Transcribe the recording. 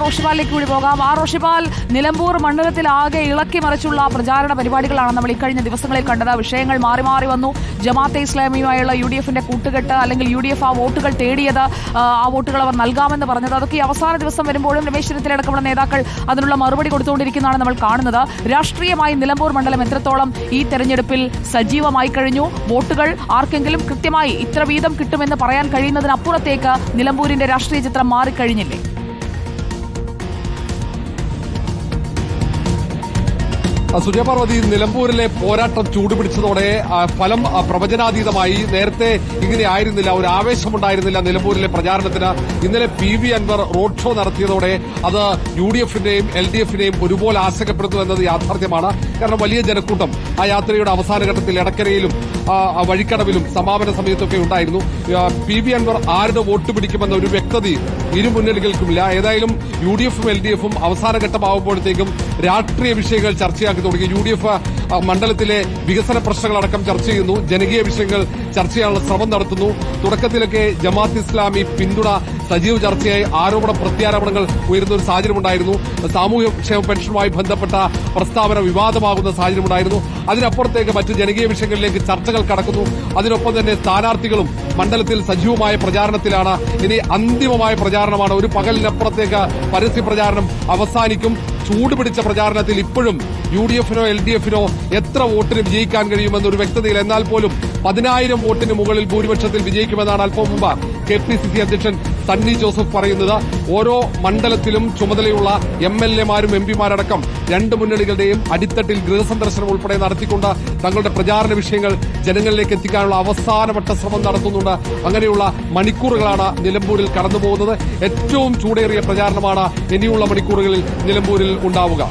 റോഷിപാലിലേക്ക് കൂടി പോകാം. റോഷിപാൽ, നിലമ്പൂർ മണ്ഡലത്തിലാകെ ഇളക്കി മറിച്ചുള്ള പ്രചാരണ പരിപാടികളാണ് നമ്മൾ ഇക്കഴിഞ്ഞ ദിവസങ്ങളിൽ കണ്ടത്. വിഷയങ്ങൾ മാറി മാറി വന്നു. ജമാഅത്തെ ഇസ്ലാമിയുമായുള്ള UDF-ന്റെ കൂട്ടുകെട്ട്, അല്ലെങ്കിൽ UDF ആ വോട്ടുകൾ തേടിയത്, ആ വോട്ടുകൾ അവർ നൽകാമെന്ന് പറഞ്ഞത്, അതൊക്കെ ഈ അവസാന ദിവസം വരുമ്പോഴും രമേശ് ചെന്നിത്തല അടക്കമുള്ള നേതാക്കൾ അതിനുള്ള മറുപടി കൊടുത്തുകൊണ്ടിരിക്കുന്നതാണ് നമ്മൾ കാണുന്നത്. രാഷ്ട്രീയമായി നിലമ്പൂർ മണ്ഡലം എത്രത്തോളം ഈ തെരഞ്ഞെടുപ്പിൽ സജീവമായി കഴിഞ്ഞു? വോട്ടുകൾ ആർക്കെങ്കിലും കൃത്യമായി ഇത്ര വീതം കിട്ടുമെന്ന് പറയാൻ കഴിയുന്നതിനപ്പുറത്തേക്ക് നിലമ്പൂരിന്റെ രാഷ്ട്രീയ ചിത്രം മാറിക്കഴിഞ്ഞില്ലേ? സുജയപാർവതി, നിലമ്പൂരിലെ പോരാട്ടം ചൂടുപിടിച്ചതോടെ ഫലം പ്രവചനാതീതമായി. നേരത്തെ ഇങ്ങനെ ആയിരുന്നില്ല, ഒരു ആവേശമുണ്ടായിരുന്നില്ല നിലമ്പൂരിലെ പ്രചാരണത്തിന്. ഇന്നലെ PV അൻവർ റോഡ് ഷോ നടത്തിയതോടെ അത് UDF-ന്റെയും LDF-നെയും ഒരുപോലെ ആശങ്കപ്പെടുന്നു എന്നത് യാഥാർത്ഥ്യമാണ്. കാരണം വലിയ ജനക്കൂട്ടം ആ യാത്രയുടെ അവസാന ഘട്ടത്തിൽ എടക്കരയിലും വഴിക്കടവിലും സമാപന സമയത്തൊക്കെ ഉണ്ടായിരുന്നു. PV അൻവർ ആരുടെ വോട്ട് പിടിക്കുമെന്ന ഒരു വ്യക്തതയും ഇരു മുന്നണികൾക്കുമില്ല. ഏതായാലും UDF-ഉം LDF-ഉം അവസാന ഘട്ടമാകുമ്പോഴത്തേക്കും രാഷ്ട്രീയ വിഷയങ്ങൾ ചർച്ചയാക്കി തുടങ്ങി. UDF മണ്ഡലത്തിലെ വികസന പ്രശ്നങ്ങളടക്കം ചർച്ച ചെയ്യുന്നു, ജനകീയ വിഷയങ്ങൾ ചർച്ച ചെയ്യാനുള്ള ശ്രമം നടത്തുന്നു. തുടക്കത്തിലൊക്കെ ജമാഅത്ത് ഇസ്ലാമി പിന്തുണ സജീവ ചർച്ചയായി ആരോപണ പ്രത്യാരോപണങ്ങൾ ഉയരുന്ന ഒരു സാഹചര്യമുണ്ടായിരുന്നു. സാമൂഹ്യക്ഷേമ പെൻഷനുമായി ബന്ധപ്പെട്ട പ്രസ്താവന വിവാദമാകുന്ന സാഹചര്യമുണ്ടായിരുന്നു. അതിനപ്പുറത്തേക്ക് മറ്റ് ജനകീയ വിഷയങ്ങളിലേക്ക് ചർച്ചകൾ കടക്കുന്നു. അതിനൊപ്പം തന്നെ സ്ഥാനാർത്ഥികളും മണ്ഡലത്തിൽ സജീവമായ പ്രചാരണത്തിലാണ്. ഇനി അന്തിമമായ പ്രചാരണമാണ്. ഒരു പകലിനപ്പുറത്തേക്ക് പരസ്യ പ്രചാരണം അവസാനിക്കും. ചൂടുപിടിച്ച പ്രചാരണത്തിൽ ഇപ്പോഴും UDF-നോ LDF-നോ എത്ര വോട്ടിന് വിജയിക്കാൻ കഴിയുമെന്നൊരു വ്യക്തതയില്ല. എന്നാൽ പോലും 10,000 വോട്ടിന് മുകളിൽ ഭൂരിപക്ഷത്തിൽ വിജയിക്കുമെന്നാണ് അല്പം മുമ്പ് KPCC അധ്യക്ഷൻ സണ്ണി ജോസഫ് പറയുന്നത്. ഓരോ മണ്ഡലത്തിലും ചുമതലയുള്ള MLA-മാരും MP-മാരടക്കം രണ്ട് മുന്നണികളുടെയും അടിത്തട്ടിൽ ഗൃഹസന്ദർശനം ഉൾപ്പെടെ നടത്തിക്കൊണ്ട് തങ്ങളുടെ പ്രചാരണ വിഷയങ്ങൾ ജനങ്ങളിലേക്ക് എത്തിക്കാനുള്ള അവസാനവട്ട ശ്രമം നടത്തുന്നുണ്ട്. അങ്ങനെയുള്ള മണിക്കൂറുകളാണ് നിലമ്പൂരിൽ കടന്നുപോകുന്നത്. ഏറ്റവും ചൂടേറിയ പ്രചാരണമാണ് ഇനിയുള്ള മണിക്കൂറുകളിൽ നിലമ്പൂരിൽ ഉണ്ടാവുക.